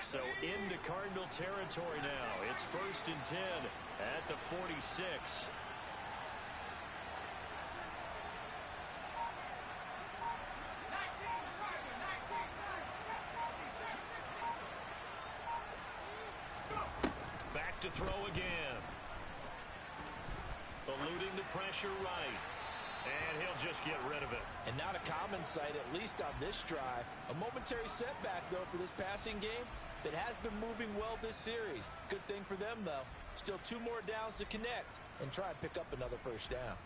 So into Cardinal territory now. It's 1st and 10 at the 46. Back to throw again. Eluding the pressure right. And he'll just get rid of it. And not a common sight, at least on this drive. A momentary setback, though, for this passing game that has been moving well this series. Good thing for them, though. Still 2 more downs to connect and try and pick up another first down.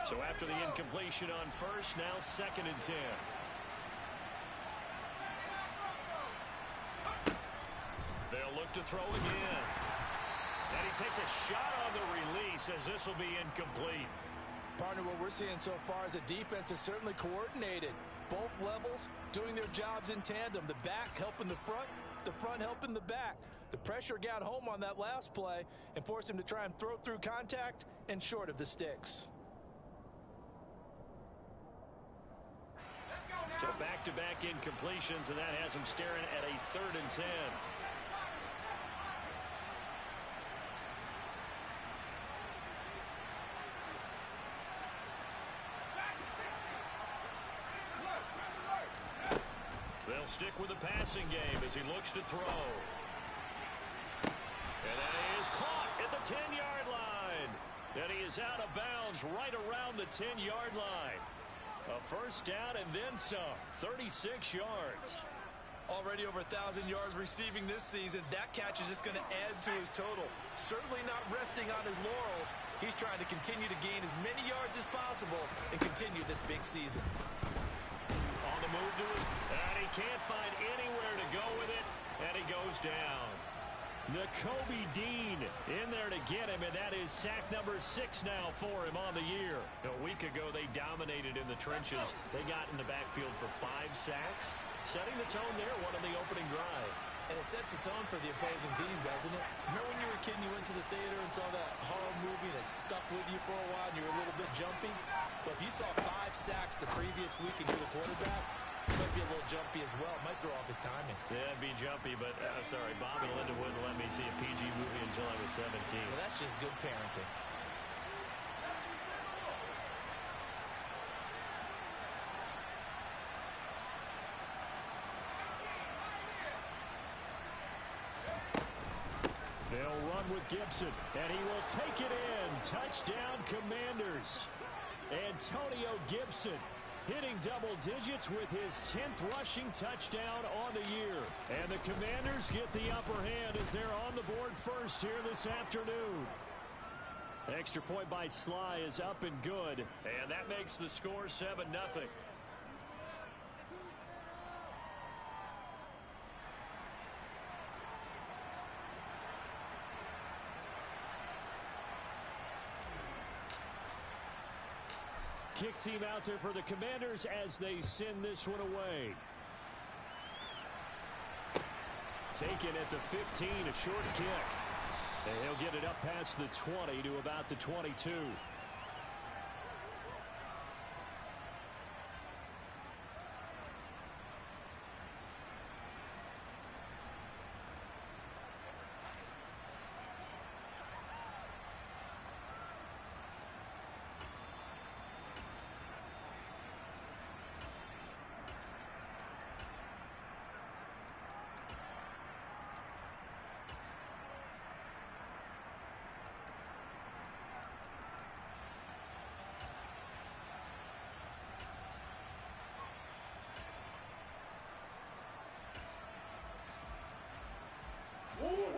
So after the incompletion on first, now 2nd and 10. They'll look to throw again. And he takes a shot on the release as this will be incomplete. Partner, what we're seeing so far is the defense is certainly coordinated. Both levels doing their jobs in tandem. The back helping the front helping the back. The pressure got home on that last play and forced him to try and throw through contact and short of the sticks. So back-to-back incompletions, and that has him staring at a 3rd and 10. They'll stick with the passing game as he looks to throw. And that is caught at the 10-yard line. And he is out of bounds right around the 10-yard line. A first down and then some. 36 yards. Already over 1,000 yards receiving this season. That catch is just going to add to his total. Certainly not resting on his laurels. He's trying to continue to gain as many yards as possible and continue this big season. On the move to it, and he can't find anywhere to go with it, and he goes down. Nakobe Dean in there to get him, and that is sack number 6 now for him on the year. A week ago, they dominated in the trenches. They got in the backfield for 5 sacks, setting the tone there, one on the opening drive. And it sets the tone for the opposing team, doesn't it? Remember when you were a kid and you went to the theater and saw that horror movie and it stuck with you for a while and you were a little bit jumpy? Well, if you saw 5 sacks the previous week and you're the quarterback, it might be a little jumpy as well. It might throw off his timing. Yeah, it'd be jumpy, but sorry, Bob and Linda wouldn't let me see a PG movie until I was 17. Well, that's just good parenting. They'll run with Gibson, and he will take it in. Touchdown, Commanders. Antonio Gibson hitting double digits with his 10th rushing touchdown on the year. And the Commanders get the upper hand as they're on the board first here this afternoon. Extra point by Sly is up and good, and that makes the score 7-0. Kick team out there for the Commanders as they send this one away. Taken at the 15, a short kick. And he'll get it up past the 20 to about the 22.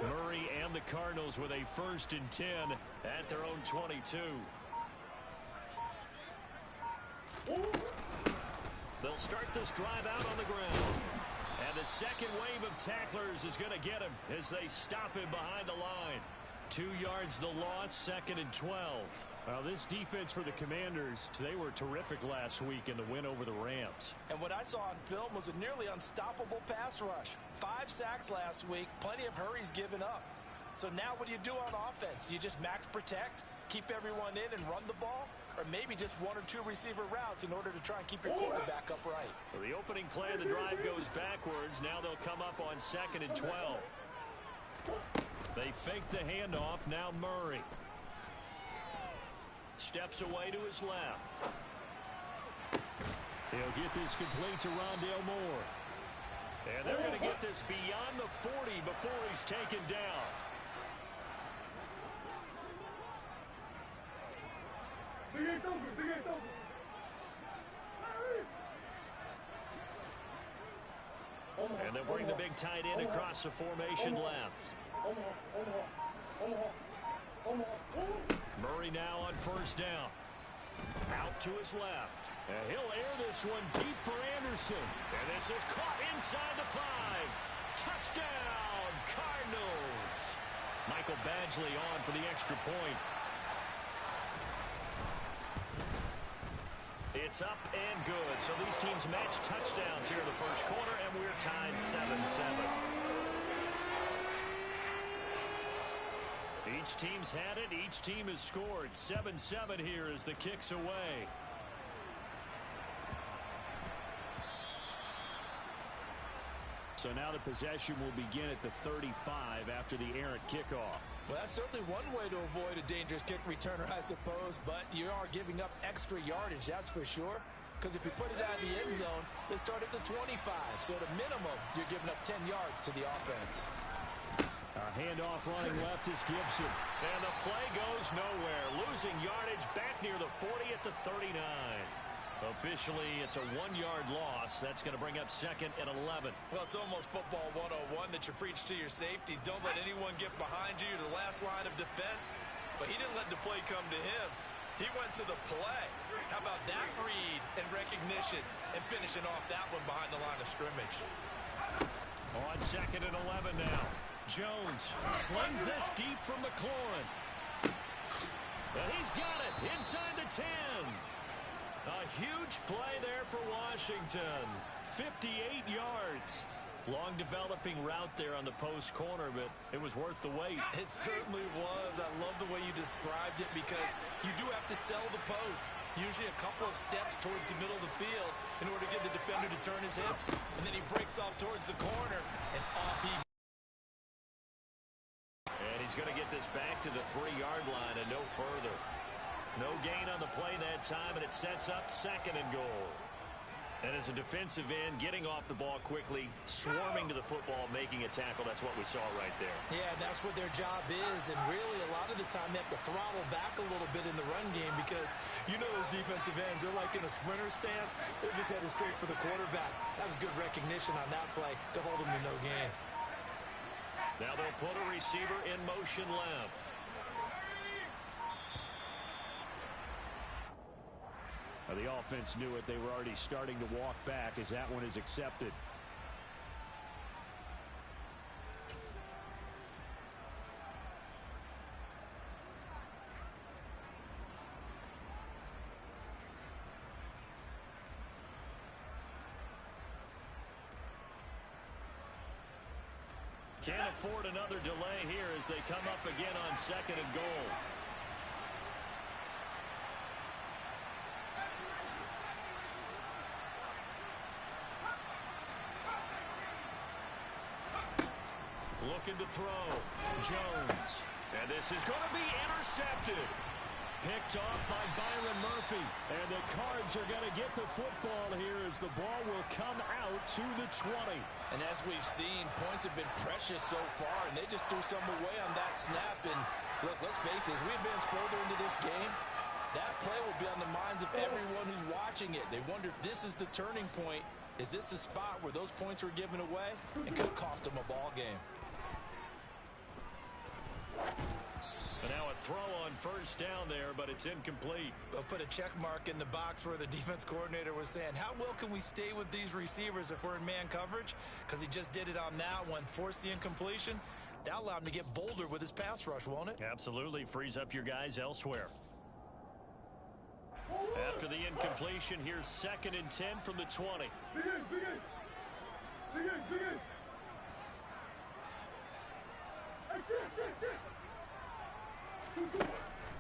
Murray and the Cardinals with a 1st and 10 at their own 22. They'll start this drive out on the ground. And the second wave of tacklers is going to get him as they stop him behind the line. 2 yards the loss, 2nd and 12. Well, this defense for the Commanders, they were terrific last week in the win over the Rams. And what I saw on film was a nearly unstoppable pass rush. 5 sacks last week, plenty of hurries given up. So now what do you do on offense? You just max protect, keep everyone in and run the ball, or maybe just one or two receiver routes in order to try and keep your quarterback upright. So the opening play of the drive goes backwards. Now they'll come up on 2nd and 12. They fake the handoff. Now Murray steps away to his left. He'll get this complete to Rondale Moore. And they're going to get this beyond the 40 before he's taken down. And they'll bring the big tight end across the formation left. Murray now on 1st down. Out to his left. And he'll air this one deep for Anderson. And this is caught inside the 5. Touchdown, Cardinals. Michael Badgley on for the extra point. It's up and good. So these teams match touchdowns here in the first quarter, and we're tied 7-7. Each team's had it. Each team has scored. 7-7 here as the kick's away. So now the possession will begin at the 35 after the errant kickoff. Well, that's certainly one way to avoid a dangerous kick returner, I suppose, but you are giving up extra yardage, that's for sure. Because if you put it out of the end zone, they start at the 25. So at a minimum, you're giving up 10 yards to the offense. A handoff running left is Gibson. And the play goes nowhere. Losing yardage back near the 40 at the 39. Officially, it's a 1-yard loss. That's going to bring up 2nd and 11. Well, it's almost football 101 that you preach to your safeties. Don't let anyone get behind you. You're the last line of defense. But he didn't let the play come to him. He went to the play. How about that read and recognition and finishing off that one behind the line of scrimmage? On 2nd and 11 now. Jones slings this deep from McLaurin. And he's got it inside the 10. A huge play there for Washington. 58 yards. Long developing route there on the post corner, but it was worth the wait. It certainly was. I love the way you described it because you do have to sell the post. Usually a couple of steps towards the middle of the field in order to get the defender to turn his hips. And then he breaks off towards the corner, and off he goes. And he's going to get this back to the 3-yard line and no further. No gain on the play that time, and it sets up 2nd and goal. And as a defensive end, getting off the ball quickly, swarming to the football, making a tackle, that's what we saw right there. Yeah, that's what their job is, and really a lot of the time they have to throttle back a little bit in the run game because you know those defensive ends, they're like in a sprinter stance. They're just headed straight for the quarterback. That was good recognition on that play to hold them to no gain. Now they'll put a receiver in motion left. The offense knew it. They were already starting to walk back as that one is accepted. Can't afford another delay here as they come up again on 2nd and goal. Looking to throw. Jones. And this is going to be intercepted. Picked off by Byron Murphy. And the Cards are going to get the football here as the ball will come out to the 20. And as we've seen, points have been precious so far, and they just threw some away on that snap. And look, let's face it, as we advance further into this game, that play will be on the minds of everyone who's watching it. They wonder if this is the turning point. Is this the spot where those points were given away? It could cost them a ball game. And now a throw on 1st down there, but it's incomplete. We'll put a check mark in the box where the defense coordinator was saying, how well can we stay with these receivers if we're in man coverage? Because he just did it on that one, forced the incompletion. That'll allow him to get bolder with his pass rush, won't it? Absolutely. Frees up your guys elsewhere. After the incompletion, here's 2nd and 10 from the 20.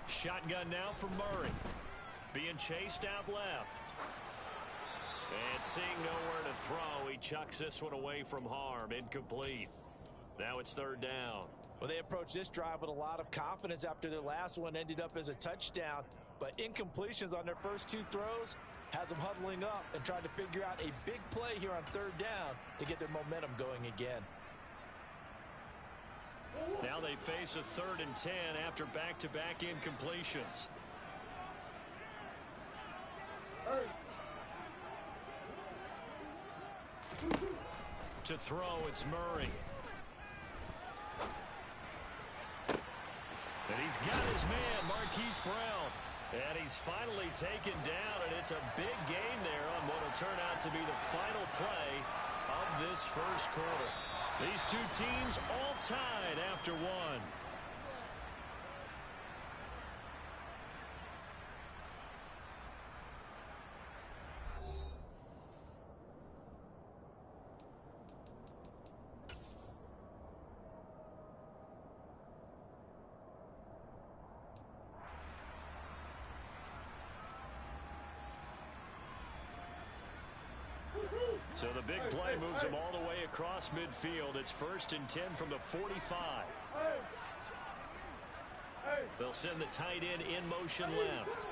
Shotgun now from Murray. Being chased out left. And seeing nowhere to throw, he chucks this one away from harm. Incomplete. Now it's third down. Well, they approached this drive with a lot of confidence after their last one ended up as a touchdown. But incompletions on their first two throws has them huddling up and trying to figure out a big play here on third down to get their momentum going again. Now they face a 3rd and 10 after back-to-back incompletions. To throw, it's Murray. And he's got his man, Marquise Brown. And he's finally taken down, and it's a big gain there on what will turn out to be the final play of this first quarter. These two teams all tied after one. So the big play moves him all the way across midfield. It's 1st and 10 from the 45. They'll send the tight end in motion left.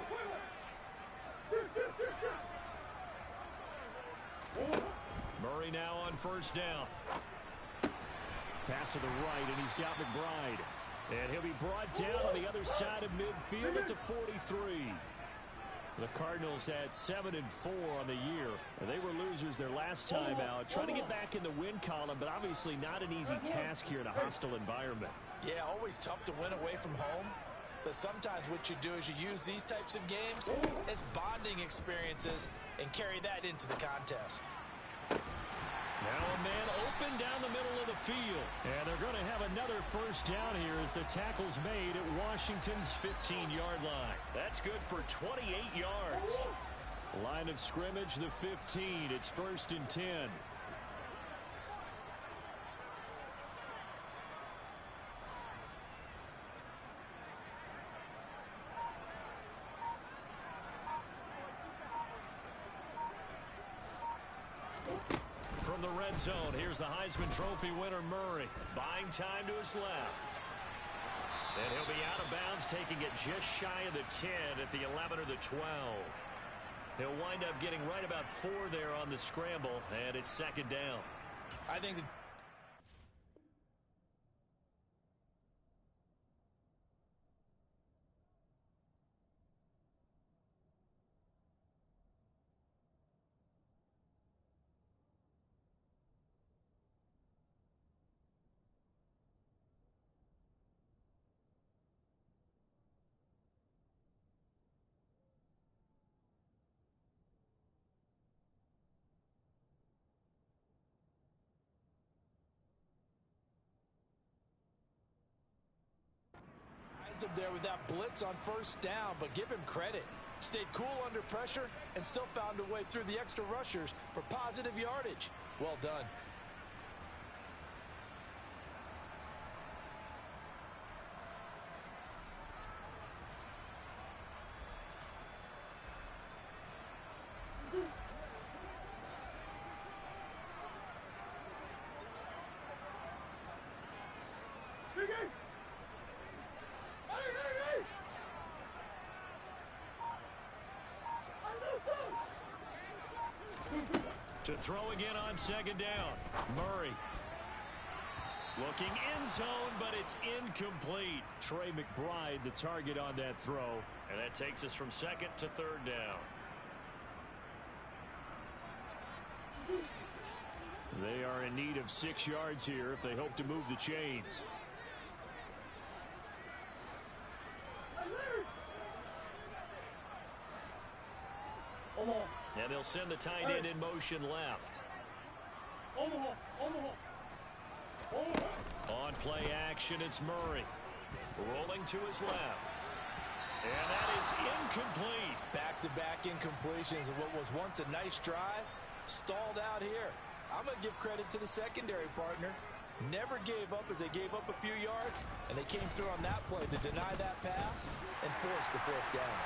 Murray now on 1st down. Pass to the right, and he's got McBride. And he'll be brought down on the other side of midfield at the 43. The Cardinals had 7-4 on the year. They were losers their last time out, trying to get back in the win column, but obviously not an easy task here in a hostile environment. Yeah, always tough to win away from home. But sometimes what you do is you use these types of games as bonding experiences and carry that into the contest. Now a man open down the middle of the field. And they're going to have another 1st down here as the tackle's made at Washington's 15-yard line. That's good for 28 yards. Line of scrimmage, the 15. It's 1st and 10. From the red zone, here's the Heisman Trophy winner, Murray. Buying time to his left. And he'll be out of bounds, taking it just shy of the 10 at the 11 or the 12. He'll wind up getting right about 4 there on the scramble, and it's 2nd down. I think the him there with that blitz on 1st down, but give him credit. Stayed cool under pressure and still found a way through the extra rushers for positive yardage. Well done. To throw again on 2nd down. Murray. Looking end zone, but it's incomplete. Trey McBride, the target on that throw. And that takes us from 2nd to 3rd down. They are in need of 6 yards here if they hope to move the chains. And they'll send the tight end in motion left. On play action, it's Murray. Rolling to his left. And that is incomplete. Back-to-back incompletions of what was once a nice drive. Stalled out here. I'm going to give credit to the secondary partner. Never gave up as they gave up a few yards, and they came through on that play to deny that pass and force the fourth down.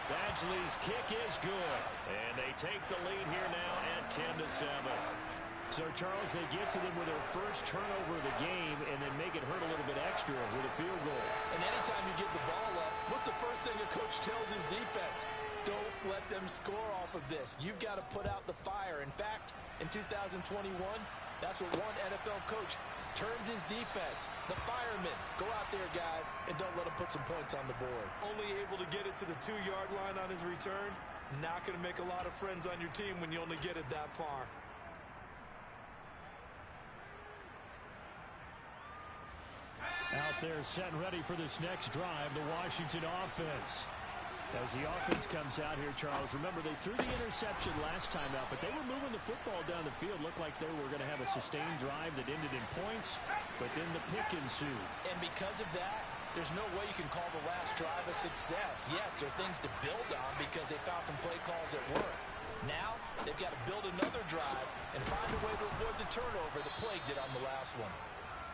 Badgley's kick is good, and they take the lead here now at 10-7. So, Charles, they get to them with their first turnover of the game and then make it hurt a little bit extra with a field goal. And anytime you get the ball up, what's the first thing a coach tells his defense? Don't let them score off of this. You've got to put out the fire. In fact, in 2021, that's what one NFL coach termed his defense. The firemen. Go out there, guys, and don't let them put some points on the board. Only able to get it to the 2-yard line on his return. Not going to make a lot of friends on your team when you only get it that far. Out there set and ready for this next drive, the Washington offense. As the offense comes out here, Charles, remember they threw the interception last time out, but they were moving the football down the field. Looked like they were going to have a sustained drive that ended in points, but then the pick ensued. And because of that, there's no way you can call the last drive a success. Yes, there are things to build on because they found some play calls that work. Now, they've got to build another drive and find a way to avoid the turnover that plagued it on the last one.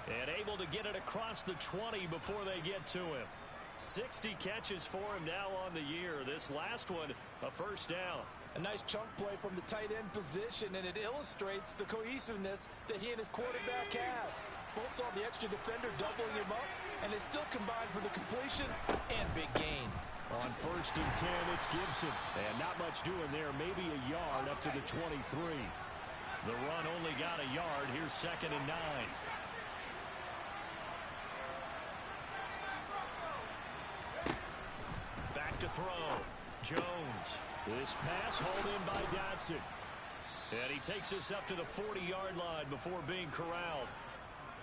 And able to get it across the 20 before they get to him. 60 catches for him now on the year. This last one, a first down. A nice chunk play from the tight end position, and it illustrates the cohesiveness that he and his quarterback have. Both saw the extra defender doubling him up, and they still combined for the completion and big gain. On 1st and 10, it's Gibson. And not much doing there, maybe a yard up to the 23. The run only got a yard. Here's 2nd and 9. To throw. Jones. This pass hauled in by Dotson. And he takes us up to the 40-yard line before being corralled.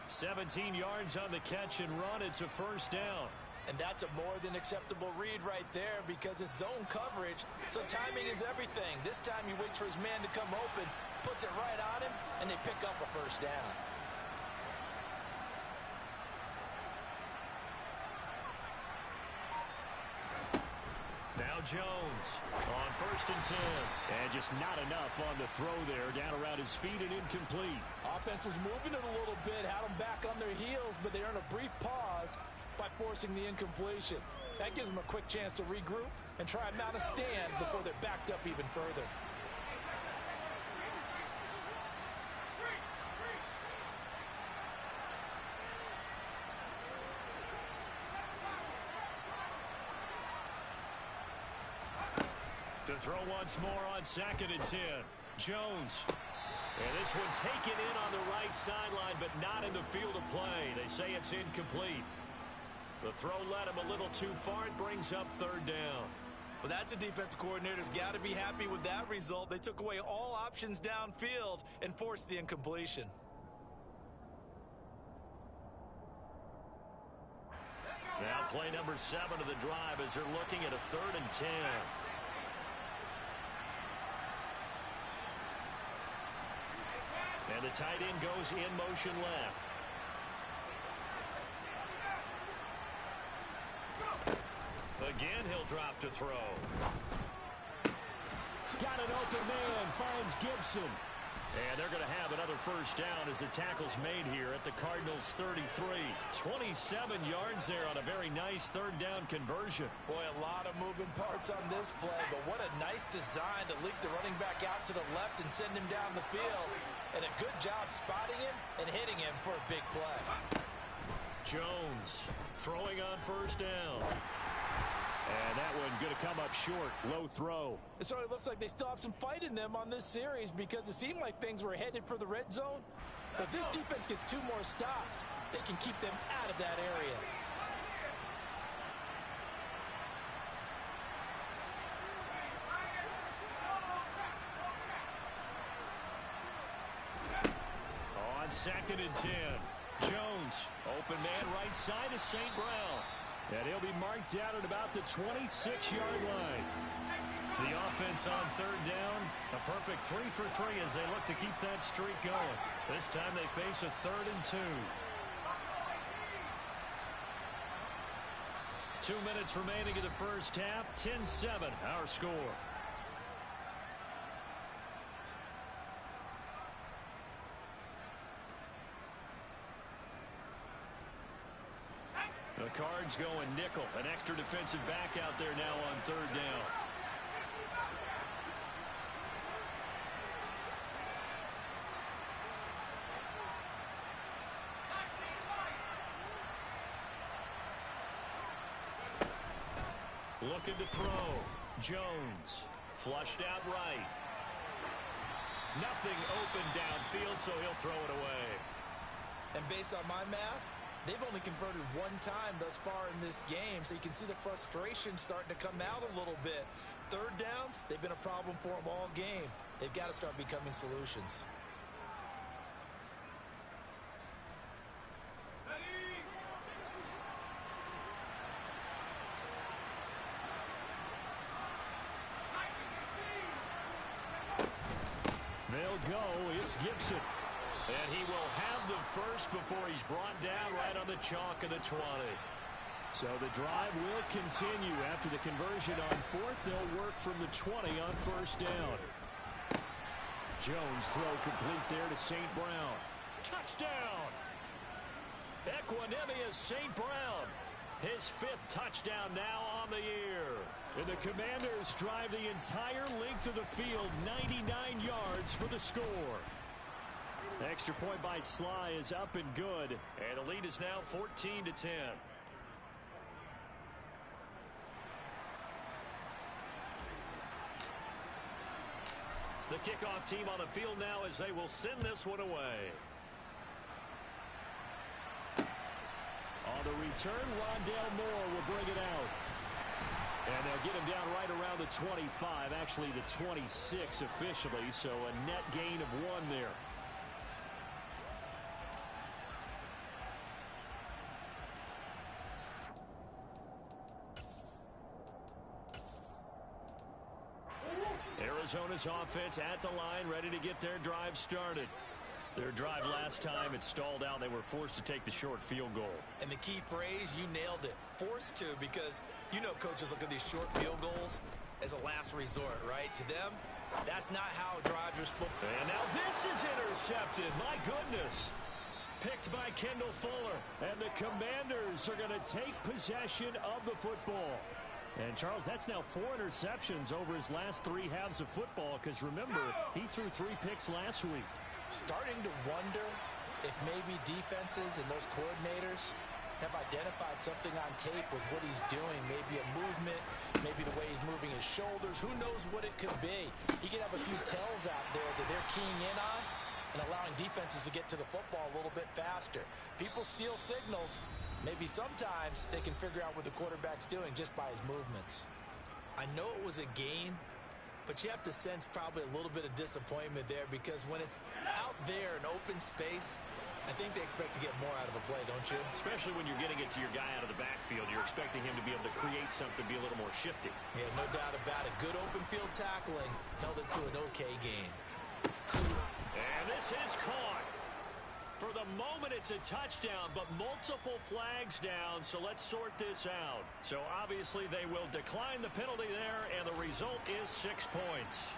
17 yards on the catch and run. It's a first down. And that's a more than acceptable read right there because it's zone coverage, so timing is everything. This time he waits for his man to come open, puts it right on him, and they pick up a first down. Now Jones on 1st and 10. And just not enough on the throw there. Down around his feet and incomplete. Offense was moving it a little bit, had them back on their heels, but they earned a brief pause by forcing the incompletion. That gives them a quick chance to regroup and try and mount a stand before they're backed up even further. To throw once more on 2nd and 10. Jones. And this one taken in on the right sideline, but not in the field of play. They say it's incomplete. The throw led him a little too far. It brings up 3rd down. Well, that's a defensive coordinator's got to be happy with that result. They took away all options downfield and forced the incompletion. Now play number 7 of the drive as they're looking at a 3rd and 10. And the tight end goes in motion left. Again, he'll drop to throw. Got an open man, finds Gibson. And they're going to have another first down as the tackle's made here at the Cardinals' 33. 27 yards there on a very nice 3rd down conversion. Boy, a lot of moving parts on this play, but what a nice design to leak the running back out to the left and send him down the field. And a good job spotting him and hitting him for a big play. Jones throwing on 1st down. And that one going to come up short. Low throw. It sort of looks like they still have some fight in them on this series because it seemed like things were headed for the red zone. But if this defense gets 2 more stops, they can keep them out of that area. On 2nd and 10. Jones, open man right side of St. Brown. And he'll be marked out at about the 26-yard line. The offense on 3rd down, a perfect 3 for 3 as they look to keep that streak going. This time they face a 3rd and 2. 2 minutes remaining in the first half, 10-7 our score. The Cards going nickel. An extra defensive back out there now on third down. Looking to throw. Jones. Flushed out right. Nothing open downfield, so he'll throw it away. And based on my math, they've only converted one time thus far in this game, so you can see the frustration starting to come out a little bit. Third downs, they've been a problem for them all game. They've got to start becoming solutions. They'll go. It's Gibson. And he will have the first before he's brought down right on the chalk of the 20. So the drive will continue after the conversion on fourth. They'll work from the 20 on first down. Jones throw complete there to St. Brown. Touchdown! Equanimous St. Brown. His fifth touchdown now on the year. And the Commanders drive the entire length of the field, 99 yards for the score. Extra point by Sly is up and good. And the lead is now 14-10. The kickoff team on the field now as they will send this one away. On the return, Rondale Moore will bring it out. And they'll get him down right around the 25, actually the 26 officially, so a net gain of 1 there. Arizona's offense at the line, ready to get their drive started. Their drive last time, it stalled out. They were forced to take the short field goal. And the key phrase, you nailed it. Forced to, because you know coaches look at these short field goals as a last resort, right? To them, that's not how drives are supposed to. And now this is intercepted. My goodness. Picked by Kendall Fuller. And the Commanders are going to take possession of the football. And, Charles, that's now 4 interceptions over his last 3 halves of football, because, remember, he threw 3 picks last week. Starting to wonder if maybe defenses and those coordinators have identified something on tape with what he's doing. Maybe a movement, maybe the way he's moving his shoulders. Who knows what it could be? He could have a few tells out there that they're keying in on and allowing defenses to get to the football a little bit faster. People steal signals. Maybe sometimes they can figure out what the quarterback's doing just by his movements. I know it was a game, but you have to sense probably a little bit of disappointment there, because when it's out there in open space, I think they expect to get more out of a play, don't you? Especially when you're getting it to your guy out of the backfield. You're expecting him to be able to create something, be a little more shifty. Yeah, no doubt about it. Good open field tackling held it to an okay game. And this is caught. For the moment, it's a touchdown, but multiple flags down, so let's sort this out. So obviously they will decline the penalty there, and the result is 6 points.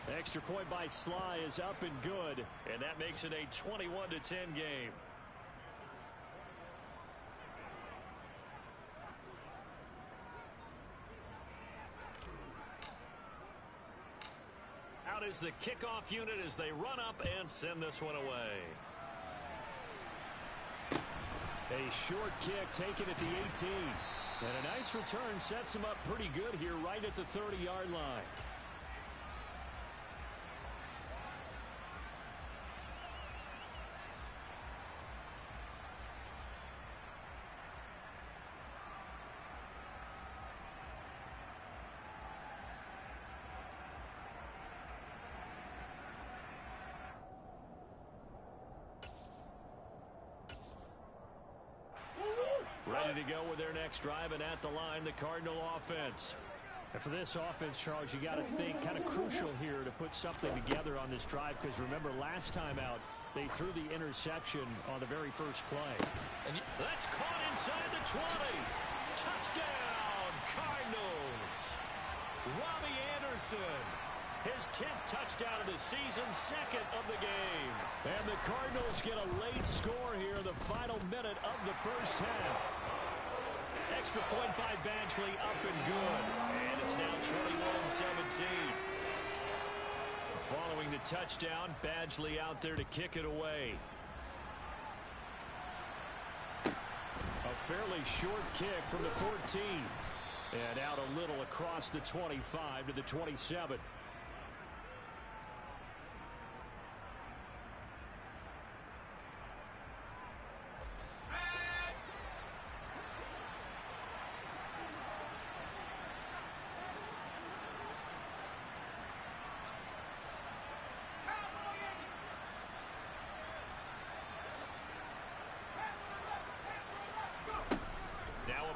The extra point by Sly is up and good, and that makes it a 21-10 game. Out is the kickoff unit as they run up and send this one away. A short kick taken at the 18. And a nice return sets him up pretty good here right at the 30-yard line. Ready to go with their next drive, and at the line, the Cardinal offense. And for this offense, Charles, you got to think kind of crucial here to put something together on this drive, because remember, last time out, they threw the interception on the very first play. And that's caught inside the 20. Touchdown, Cardinals. Robbie Anderson. His 10th touchdown of the season, second of the game. And the Cardinals get a late score here in the final minute of the first half. Extra point by Badgley, up and good. And it's now 21-17. Following the touchdown, Badgley out there to kick it away. A fairly short kick from the 14. And out a little across the 25 to the 27.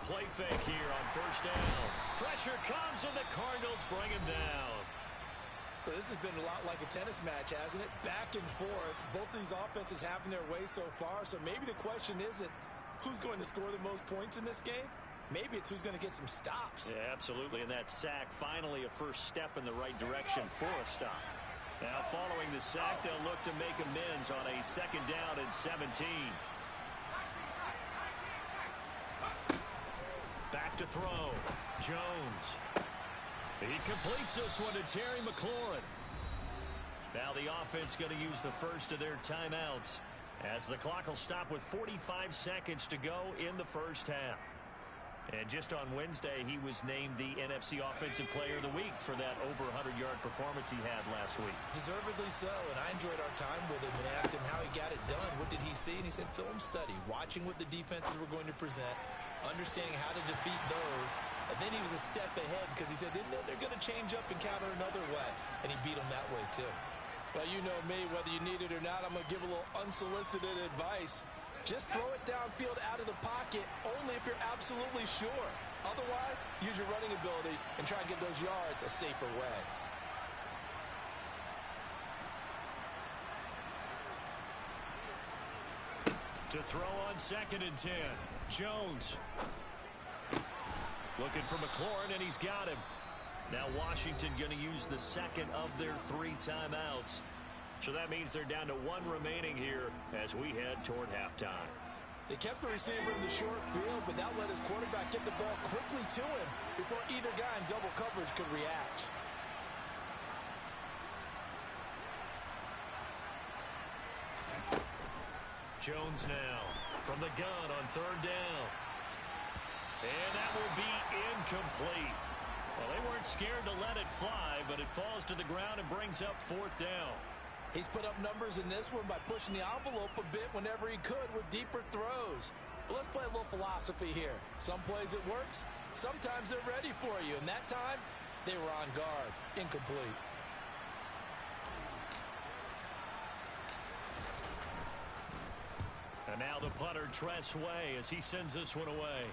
Play fake here on first down. Pressure comes and the Cardinals bring him down. So this has been a lot like a tennis match, hasn't it? Back and forth. Both of these offenses having their way so far. So maybe the question isn't who's going to score the most points in this game. Maybe it's who's going to get some stops. Yeah, absolutely. And that sack, finally a first step in the right direction for a stop. Now following the sack, they'll look to make amends on a second down and 17. Back to throw. Jones. He completes this one to Terry McLaurin. Now the offense going to use the first of their timeouts as the clock will stop with 45 seconds to go in the first half. And just on Wednesday, he was named the NFC Offensive Player of the Week for that over 100-yard performance he had last week. Deservedly so, and I enjoyed our time with him and asked him how he got it done. What did he see? And he said film study, watching what the defenses were going to present, understanding how to defeat those, and then he was a step ahead because he said they're going to change up and counter another way, and he beat them that way too. Well, you know me, whether you need it or not, I'm going to give a little unsolicited advice. Just throw it downfield out of the pocket only if you're absolutely sure. Otherwise, use your running ability and try and get those yards a safer way. To throw on second and 10. Jones. Looking for McLaurin, and he's got him. Now Washington going to use the second of their 3 timeouts. So that means they're down to 1 remaining here as we head toward halftime. They kept the receiver in the short field, but that let his quarterback get the ball quickly to him before either guy in double coverage could react. Jones now from the gun on third down. And that will be incomplete. Well, they weren't scared to let it fly, but it falls to the ground and brings up fourth down. He's put up numbers in this one by pushing the envelope a bit whenever he could with deeper throws. But let's play a little philosophy here. Some plays it works, sometimes they're ready for you, and that time they were on guard. Incomplete. And now the punter, Tress Way, as he sends this one away.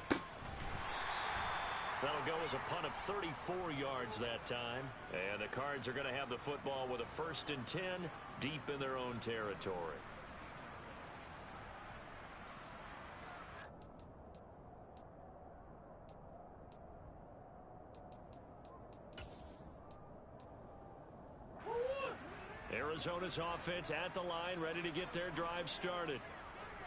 That'll go as a punt of 34 yards that time. And the Cards are going to have the football with a 1st and 10 deep in their own territory. Arizona's offense at the line, ready to get their drive started.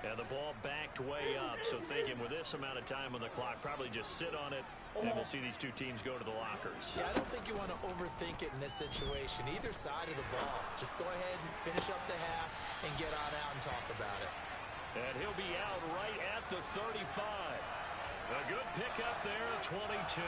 And the ball backed way up, so thinking with this amount of time on the clock, probably just sit on it, and we'll see these 2 teams go to the lockers. Yeah, I don't think you want to overthink it in this situation. Either side of the ball. Just go ahead and finish up the half and get on out and talk about it. And he'll be out right at the 35. A good pickup there, 22.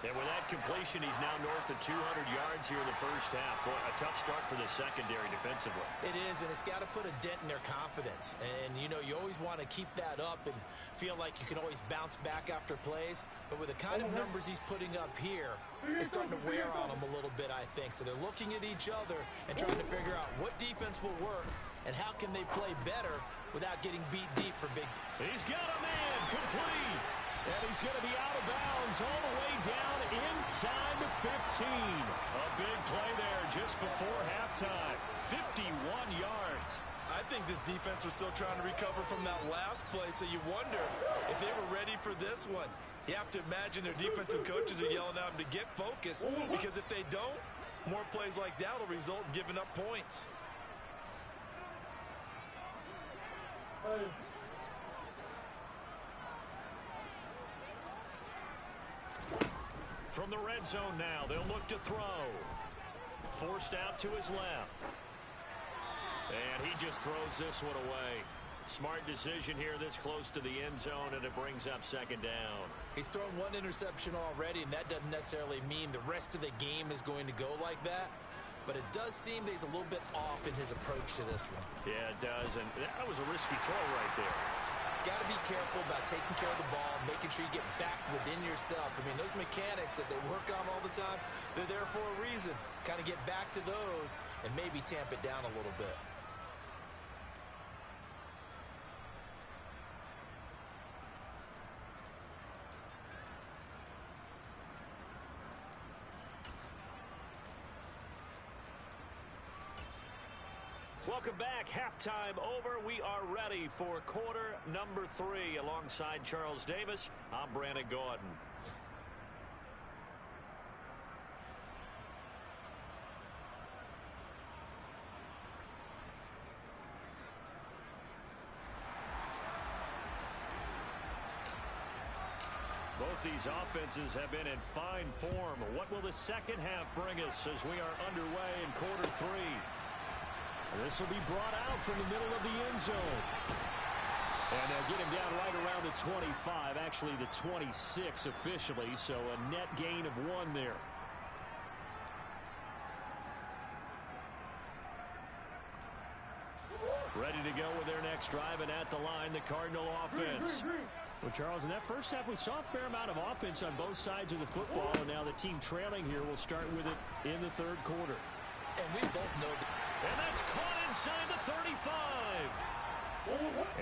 And with that completion, he's now north of 200 yards here in the first half. Boy, a tough start for the secondary defensively. It is, and it's got to put a dent in their confidence. And, you know, you always want to keep that up and feel like you can always bounce back after plays. But with the kind of numbers he's putting up here, it's starting to wear on them a little bit, I think. So they're looking at each other and trying to figure out what defense will work and how can they play better without getting beat deep for big. He's got a man complete. And he's going to be out of bounds all the way down inside the 15. A big play there just before halftime. 51 yards. I think this defense was still trying to recover from that last play, so you wonder if they were ready for this one. You have to imagine their defensive coaches are yelling at them to get focused, because if they don't, more plays like that will result in giving up points. From the red zone now, they'll look to throw. Forced out to his left. And he just throws this one away. Smart decision here this close to the end zone, and it brings up second down. He's thrown one interception already, and that doesn't necessarily mean the rest of the game is going to go like that. But it does seem that he's a little bit off in his approach to this one. Yeah, it does, and that was a risky throw right there. Got to be careful about taking care of the ball, making sure you get back within yourself. I mean, those mechanics that they work on all the time, they're there for a reason. Kind of get back to those and maybe tamp it down a little bit. Welcome back. Halftime over. We are ready for quarter number 3. Alongside Charles Davis, I'm Brandon Gordon. Both these offenses have been in fine form. What will the second half bring us as we are underway in quarter 3? This will be brought out from the middle of the end zone. And they'll get him down right around the 25, actually the 26 officially, so a net gain of 1 there. Ready to go with their next drive, and at the line, the Cardinal offense. Well, Charles, in that first half, we saw a fair amount of offense on both sides of the football, and now the team trailing here will start with it in the third quarter. And we both know that. And that's caught inside the 35.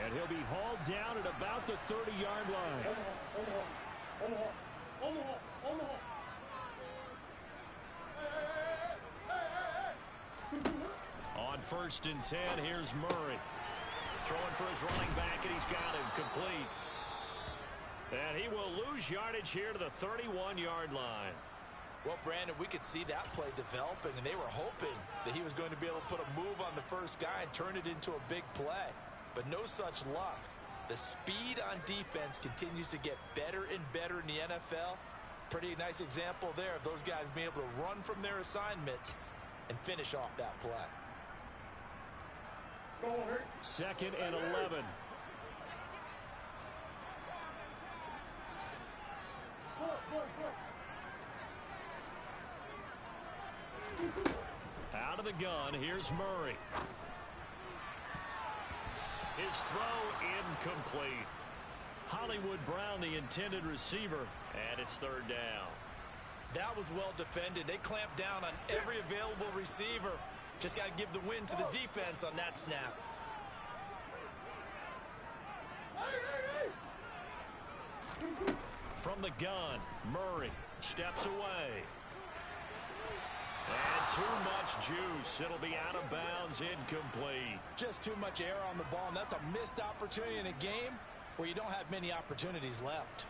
And he'll be hauled down at about the 30-yard line. On 1st and 10, here's Murray. Throwing for his running back, and he's got him complete. And he will lose yardage here to the 31-yard line. Well, Brandon, we could see that play developing, and they were hoping that he was going to be able to put a move on the first guy and turn it into a big play. But no such luck. The speed on defense continues to get better and better in the NFL. Pretty nice example there of those guys being able to run from their assignments and finish off that play. 2nd and 11. Out of the gun, here's Murray. His throw incomplete. Hollywood Brown, the intended receiver, and it's 3rd down. That was well defended. They clamped down on every available receiver. Just got to give the win to the defense on that snap. From the gun, Murray steps away. And too much juice. It'll be out of bounds, incomplete. Just too much air on the ball, and that's a missed opportunity in a game where you don't have many opportunities left.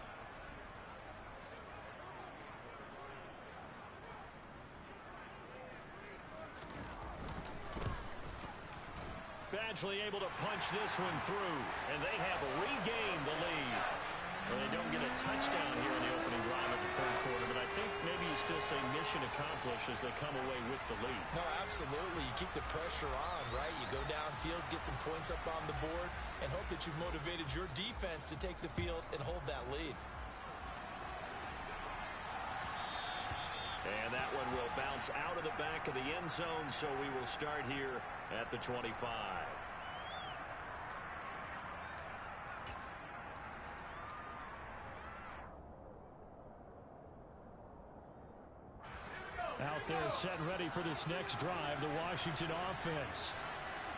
Badgley able to punch this one through, and they have regained the lead. Well, they don't get a touchdown here in the opening drive of the third quarter, but I think maybe you still say mission accomplished as they come away with the lead. No, absolutely. You keep the pressure on, right? You go downfield, get some points up on the board, and hope that you've motivated your defense to take the field and hold that lead. And that one will bounce out of the back of the end zone, so we will start here at the 25. Out there set and ready for this next drive, the Washington offense.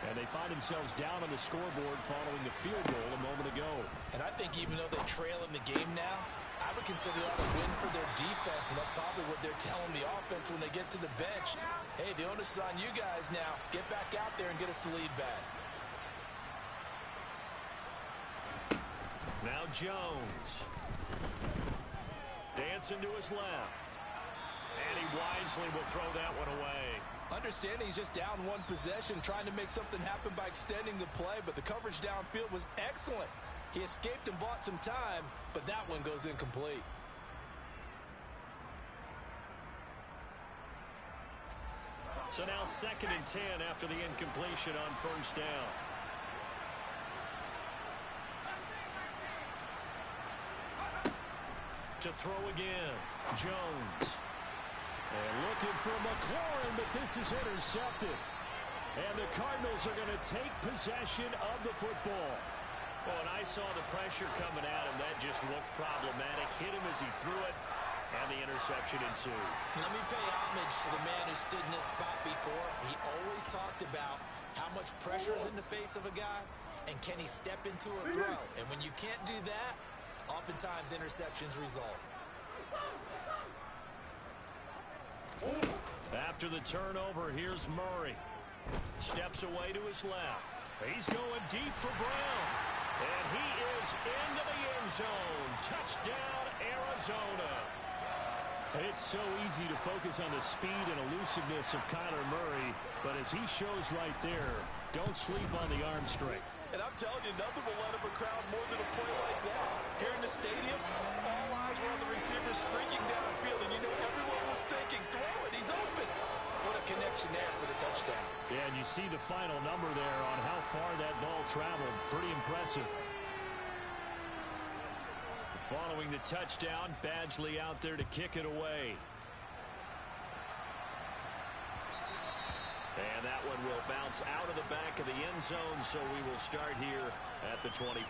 And they find themselves down on the scoreboard following the field goal a moment ago. And I think even though they trail in the game now, I would consider that a win for their defense, and that's probably what they're telling the offense when they get to the bench. Hey, the onus is on you guys now. Get back out there and get us the lead back. Now Jones. Dancing to his left. And he wisely will throw that one away. Understanding he's just down one possession, trying to make something happen by extending the play, but the coverage downfield was excellent. He escaped and bought some time, but that one goes incomplete. So now 2nd and 10 after the incompletion on first down. To throw again, Jones. And looking for McLaurin, but this is intercepted. And the Cardinals are going to take possession of the football. Well, and I saw the pressure coming at him. That just looked problematic. Hit him as he threw it, and the interception ensued. Let me pay homage to the man who stood in this spot before. He always talked about how much pressure is in the face of a guy, and can he step into a throw. And when you can't do that, oftentimes interceptions result. After the turnover, here's Murray. Steps away to his left. He's going deep for Brown. And he is into the end zone. Touchdown, Arizona. It's so easy to focus on the speed and elusiveness of Kyler Murray, but as he shows right there, don't sleep on the arm strength. And I'm telling you, nothing will let up a crowd more than a play like that. Here in the stadium, all eyes were on the receiver streaking downfield, and you know everyone was thinking, throw it, he's open. What a connection there for the touchdown. Yeah, and you see the final number there on how far that ball traveled. Pretty impressive. Following the touchdown, Badgley out there to kick it away. And that one will bounce out of the back of the end zone, so we will start here at the 25.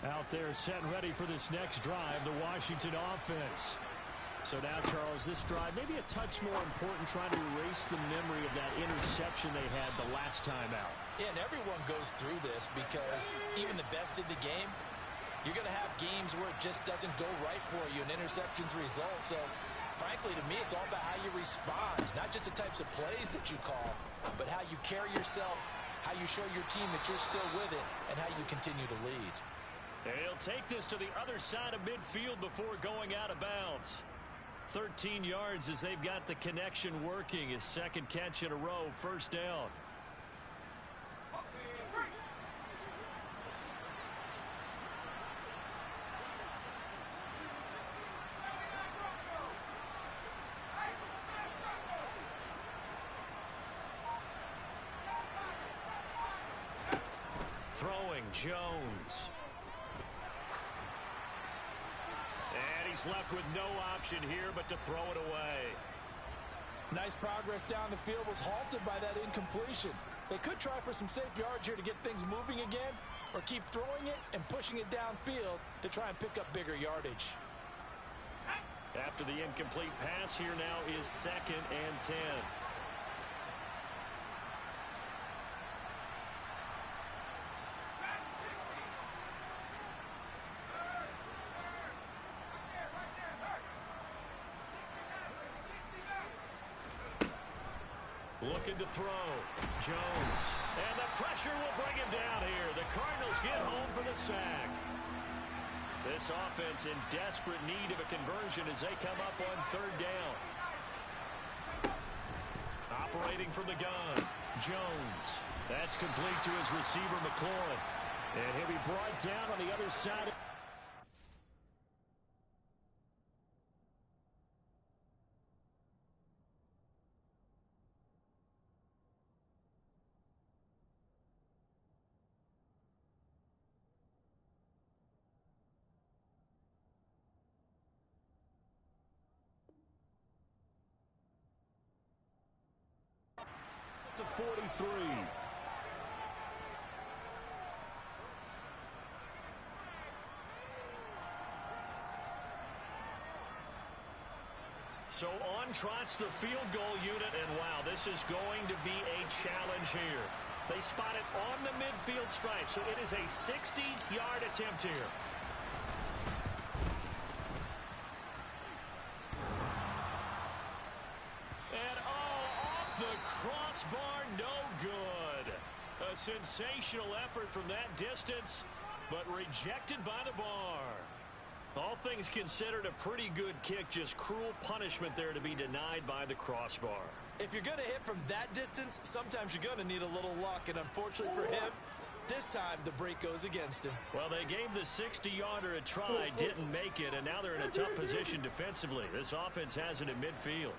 Out there set and ready for this next drive, the Washington offense. So now, Charles, this drive maybe a touch more important, trying to erase the memory of that interception they had the last time out. Yeah, and everyone goes through this because even the best in the game, you're going to have games where it just doesn't go right for you and interceptions result. So, frankly, to me, it's all about how you respond, not just the types of plays that you call, but how you carry yourself, how you show your team that you're still with it, and how you continue to lead. And he'll take this to the other side of midfield before going out of bounds. 13 yards as they've got the connection working. His second catch in a row, first down. Throwing, Jones. And he's left with no option here but to throw it away. Nice progress down the field was halted by that incompletion. They could try for some safe yards here to get things moving again, or keep throwing it and pushing it downfield to try and pick up bigger yardage. After the incomplete pass, here now is 2nd and 10. Looking to throw. Jones. And the pressure will bring him down here. The Cardinals get home for the sack. This offense in desperate need of a conversion as they come up on 3rd down. Operating from the gun. Jones. That's complete to his receiver, McLaurin. And he'll be brought down on the other side. To 43. So on trots the field goal unit, and wow, this is going to be a challenge here. They spot it on the midfield stripe, so it is a 60-yard attempt here. And crossbar, no good. A sensational effort from that distance, but rejected by the bar. All things considered, a pretty good kick, just cruel punishment there to be denied by the crossbar. If you're going to hit from that distance, sometimes you're going to need a little luck, and unfortunately for him, this time the break goes against him. Well, they gave the 60-yarder a try, didn't make it, and now they're in a tough position defensively. This offense has it in midfield.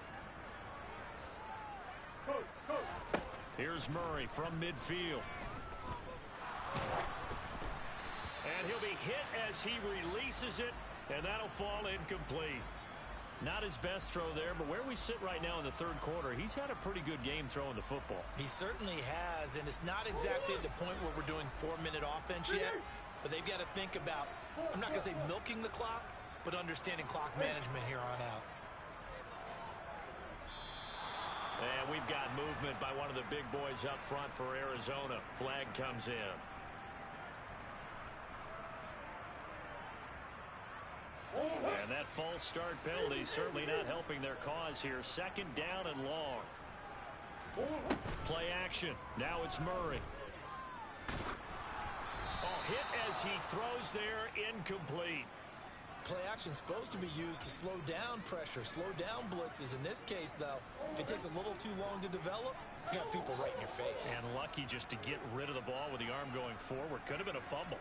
Here's Murray from midfield. And he'll be hit as he releases it, and that'll fall incomplete. Not his best throw there, but where we sit right now in the third quarter, he's had a pretty good game throwing the football. He certainly has, and it's not exactly at the point where we're doing 4-minute offense yet, but they've got to think about, I'm not going to say milking the clock, but understanding clock management here on out. And we've got movement by one of the big boys up front for Arizona. Flag comes in. And that false start penalty certainly not helping their cause here. Second down and long. Play action. Now it's Murray. Oh, hit as he throws there, incomplete. Play action is supposed to be used to slow down pressure, slow down blitzes. In this case, though, if it takes a little too long to develop, you got people right in your face. And lucky just to get rid of the ball with the arm going forward. Could have been a fumble.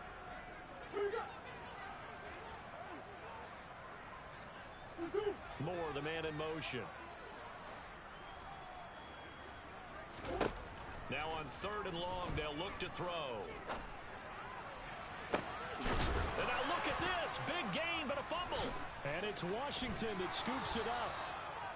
Moore, the man in motion. Now on third and long, they'll look to throw. And now look at this. Big gain, but a fumble. And it's Washington that scoops it up.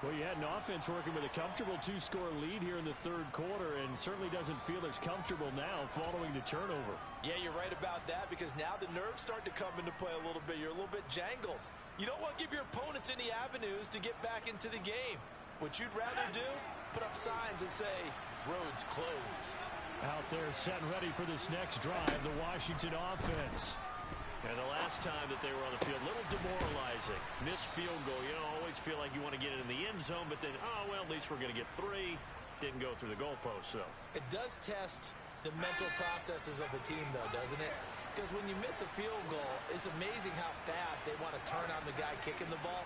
Well, you had an offense working with a comfortable 2-score lead here in the third quarter, and certainly doesn't feel as comfortable now following the turnover. Yeah, you're right about that, because now the nerves start to come into play a little bit. You're a little bit jangled. You don't want to give your opponents any avenues to get back into the game. What you'd rather do, put up signs that say, roads closed. Out there set and ready for this next drive, the Washington offense. And the last time that they were on the field, a little demoralizing. Missed field goal. You know, always feel like you want to get it in the end zone, but then, oh, well, at least we're going to get 3. Didn't go through the goalpost, though. It does test the mental processes of the team, though, doesn't it? Because when you miss a field goal, it's amazing how fast they want to turn on the guy kicking the ball.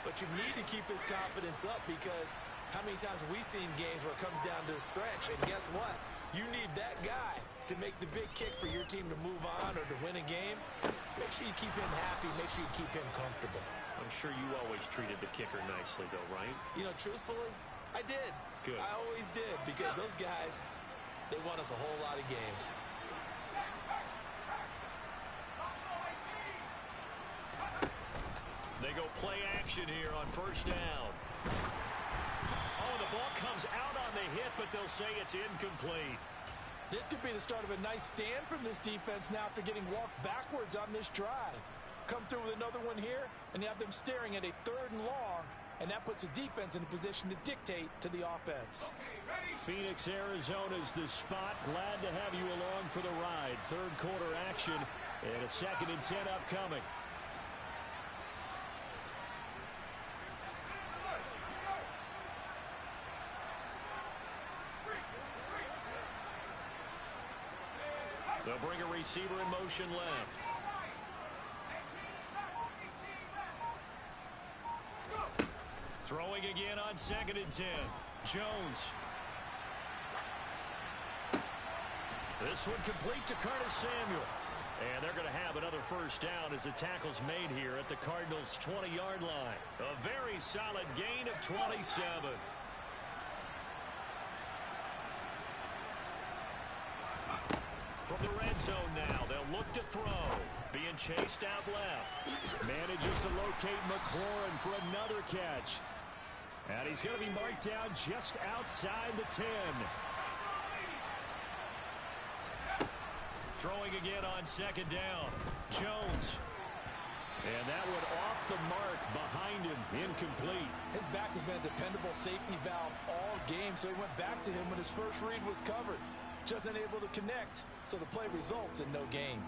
But you need to keep his confidence up, because how many times have we seen games where it comes down to the stretch? And guess what? You need that guy to make the big kick for your team to move on or to win a game. Make sure you keep him happy. Make sure you keep him comfortable. I'm sure you always treated the kicker nicely, though, right? You know, truthfully, I did. Good. I always did, because those guys, they won us a whole lot of games. They go play action here on first down. Oh, the ball comes out on the hit, but they'll say it's incomplete. This could be the start of a nice stand from this defense now after getting walked backwards on this drive. Come through with another one here, and you have them staring at a third and long, and that puts the defense in a position to dictate to the offense. Phoenix, Arizona's the spot. Glad to have you along for the ride. Third quarter action, and a 2nd and 10 upcoming. They'll bring a receiver in motion left. Throwing again on 2nd and 10. Jones. This one complete to Curtis Samuel. And they're going to have another first down as the tackle's made here at the Cardinals' 20-yard line. A very solid gain of 27. From the red zone now, they'll look to throw. Being chased out left. Manages to locate McLaurin for another catch. And he's going to be marked down just outside the 10. Throwing again on 2nd down. Jones. And that one off the mark behind him. Incomplete. His back has been a dependable safety valve all game, so he went back to him when his first read was covered. Just unable to connect, so the play results in no gain.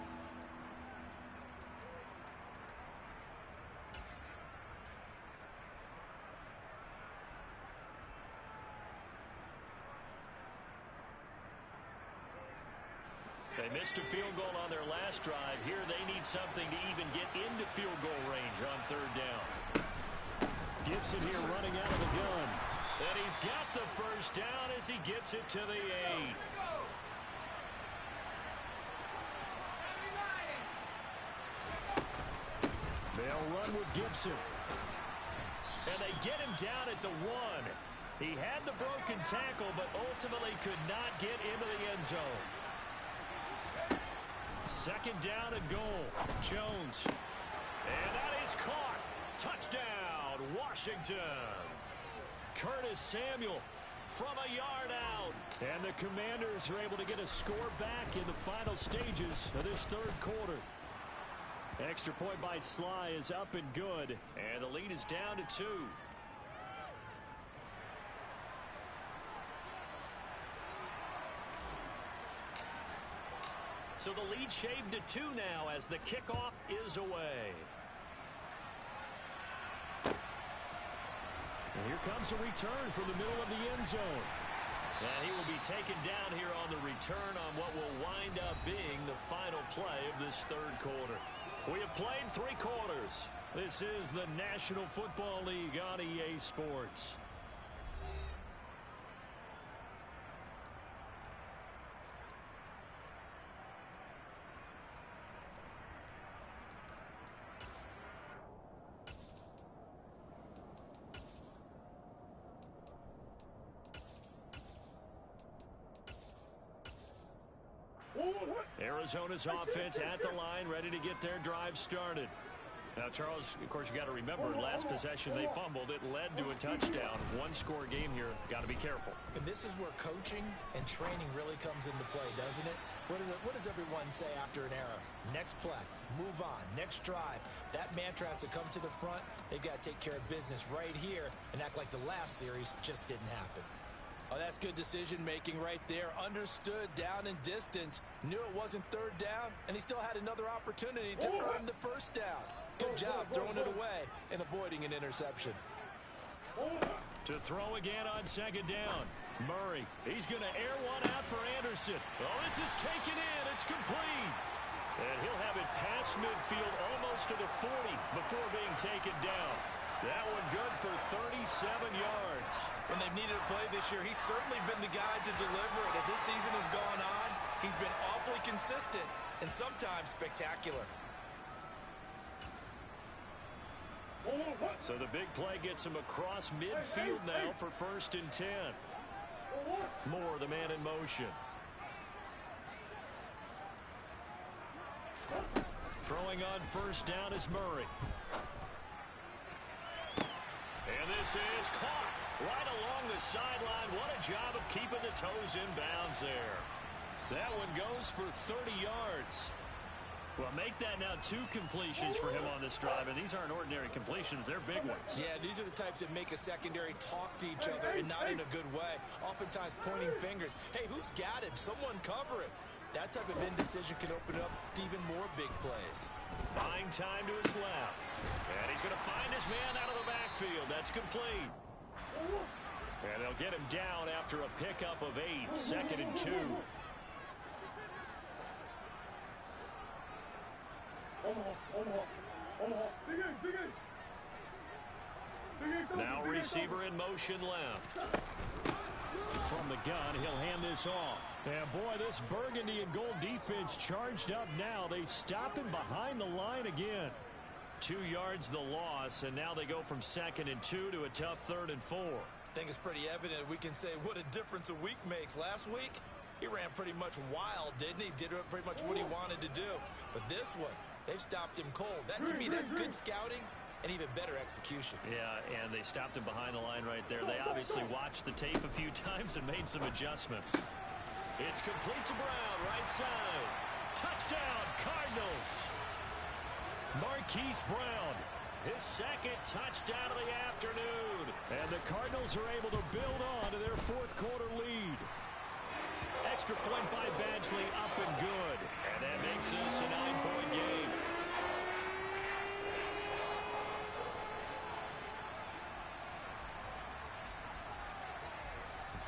They missed a field goal on their last drive. Here they need something to even get into field goal range on third down. Gibson here running out of the gun. And he's got the first down as he gets it to the 8. They'll run with Gibson. And they get him down at the 1. He had the broken tackle, but ultimately could not get into the end zone. Second down and goal. Jones. And that is caught. Touchdown, Washington. Curtis Samuel from a yard out. And the Commanders are able to get a score back in the final stages of this third quarter. Extra point by Sly is up and good. And the lead is down to 2. So the lead shaved to 2 now as the kickoff is away. And here comes a return from the middle of the end zone. And he will be taken down here on the return on what will wind up being the final play of this third quarter. We have played 3 quarters. This is the National Football League on EA Sports. Arizona's offense at the line, ready to get their drive started. Now, Charles, of course, you got to remember, last possession they fumbled. It led to a touchdown. One-score game here. Got to be careful. And this is where coaching and training really comes into play, doesn't it? What does everyone say after an error? Next play, move on, next drive. That mantra has to come to the front. They've got to take care of business right here and act like the last series just didn't happen. Oh, that's good decision-making right there. Understood down and distance. Knew it wasn't third down, and he still had another opportunity to earn the first down. Good job throwing it away and avoiding an interception. To throw again on second down. Murray, he's going to air one out for Anderson. Oh, this is taken in. It's complete. And he'll have it past midfield almost to the 40 before being taken down. That one good for 37 yards. When they've needed a play this year, he's certainly been the guy to deliver it. As this season has gone on, he's been awfully consistent and sometimes spectacular. So the big play gets him across midfield now for 1st and 10. Moore, the man in motion. Throwing on first down is Murray. And this is caught right along the sideline. What a job of keeping the toes in bounds there. That one goes for 30 yards. Well, make that now 2 completions for him on this drive, and these aren't ordinary completions. They're big ones. Yeah, these are the types that make a secondary talk to each other, and not in a good way. Oftentimes pointing fingers. Hey, who's got him? Someone cover him. That type of indecision can open up to even more big plays. Buying time to his left. And he's going to find his man out of the backfield. That's complete. And they'll get him down after a pickup of 8. 2nd and 2. Now receiver in motion left. From the gun, he'll hand this off. And boy, this burgundy and gold defense charged up now. They stop him behind the line again. 2 yards the loss, and now they go from 2nd and 2 to a tough 3rd and 4. I think it's pretty evident. We can say what a difference a week makes. Last week, he ran pretty much wild, didn't he? Did pretty much what he wanted to do. But this one, they've stopped him cold. That, to me, that's good scouting and even better execution. Yeah, and they stopped him behind the line right there. They obviously watched the tape a few times and made some adjustments. It's complete to Brown, right side. Touchdown, Cardinals. Marquise Brown, his 2nd touchdown of the afternoon. And the Cardinals are able to build on to their 4th quarter lead. Extra point by Badgley, up and good. And that makes this a 9-point game.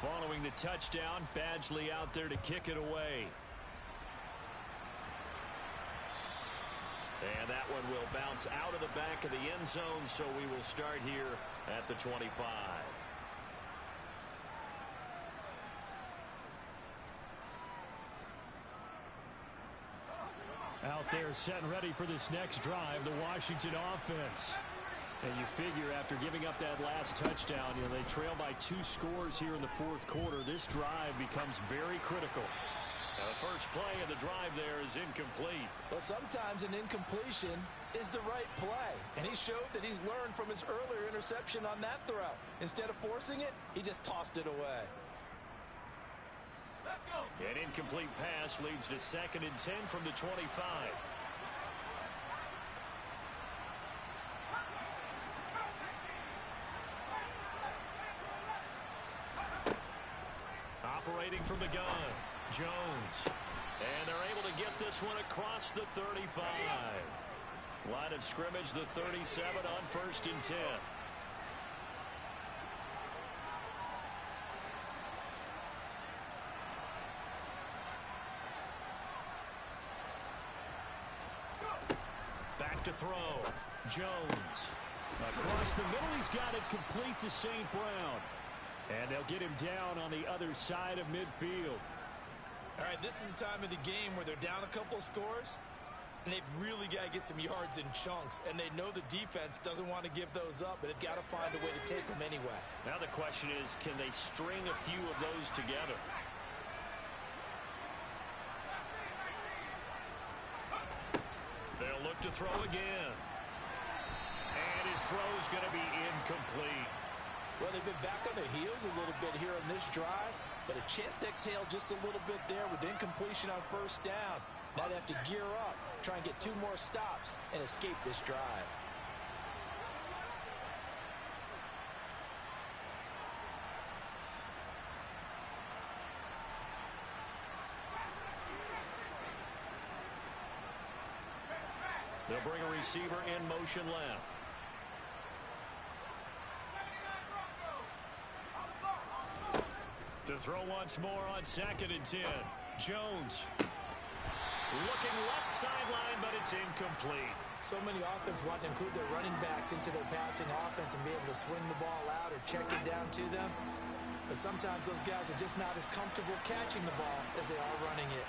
Following the touchdown, Badgley out there to kick it away. one will bounce out of the back of the end zone, so we will start here at the 25. Out there set and ready for this next drive, the Washington offense. And you figure after giving up that last touchdown, they trail by 2 scores here in the fourth quarter. This drive becomes very critical. Now the first play of the drive there is incomplete. Well, sometimes an incompletion is the right play. And he showed that he's learned from his earlier interception on that throw. Instead of forcing it, he just tossed it away. An incomplete pass leads to 2nd and 10 from the 25. Operating from the gun, Jones. And they're able to get this one across the 35. Line of scrimmage, the 37 on 1st and 10. To throw. Jones. Across the middle, he's got it complete to St. Brown. And they'll get him down on the other side of midfield. All right, this is the time of the game where they're down a couple of scores, and they've really got to get some yards in chunks, and they know the defense doesn't want to give those up, but they've got to find a way to take them anyway. Now the question is, can they string a few of those together? They'll look to throw again. And his throw's going to be incomplete. Well, they've been back on their heels a little bit here on this drive, but a chance to exhale just a little bit there with incompletion on 1st down. Now they have to gear up, try and get 2 more stops, and escape this drive. They'll bring a receiver in motion left. To throw once more on 2nd and 10. Jones. Looking left sideline, but it's incomplete. So many offense want to include their running backs into their passing offense and be able to swing the ball out or check it down to them. But sometimes those guys are just not as comfortable catching the ball as they are running it.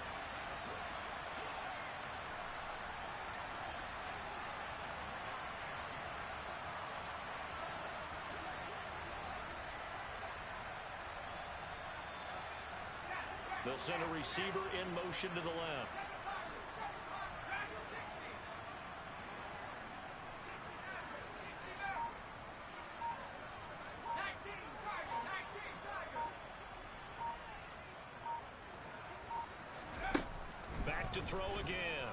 They'll send a receiver in motion to the left. Back to throw again.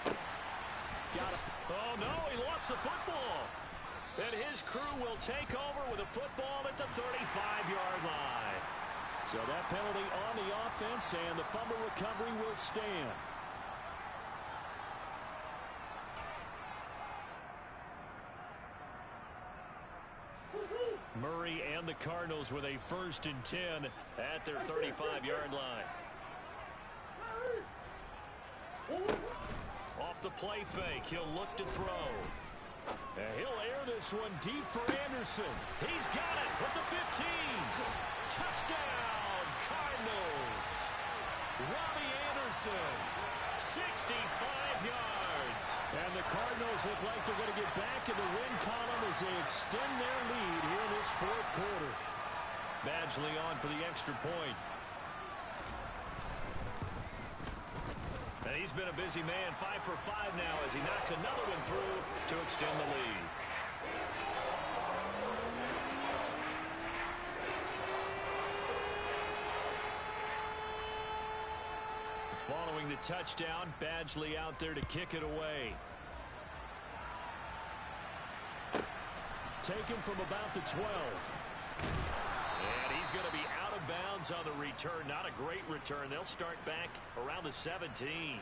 Got it. Oh, no, he lost the football. And his crew will take over with a football at the 35-yard line. So that penalty on the offense, and the fumble recovery will stand. Murray and the Cardinals with a 1st and 10 at their 35-yard line. Off the play fake, he'll look to throw. And he'll air this one deep for Anderson. He's got it at the 15. Touchdown, Cardinals. Robbie Anderson, 65 yards. And the Cardinals look like they're going to get back in the win column as they extend their lead here in this 4th quarter. Badgley on for the extra point. And he's been a busy man, 5 for 5 now as he knocks another one through to extend the lead. Following the touchdown, Badgley out there to kick it away. Taken from about the 12. And he's going to be out of bounds on the return. Not a great return. They'll start back around the 17.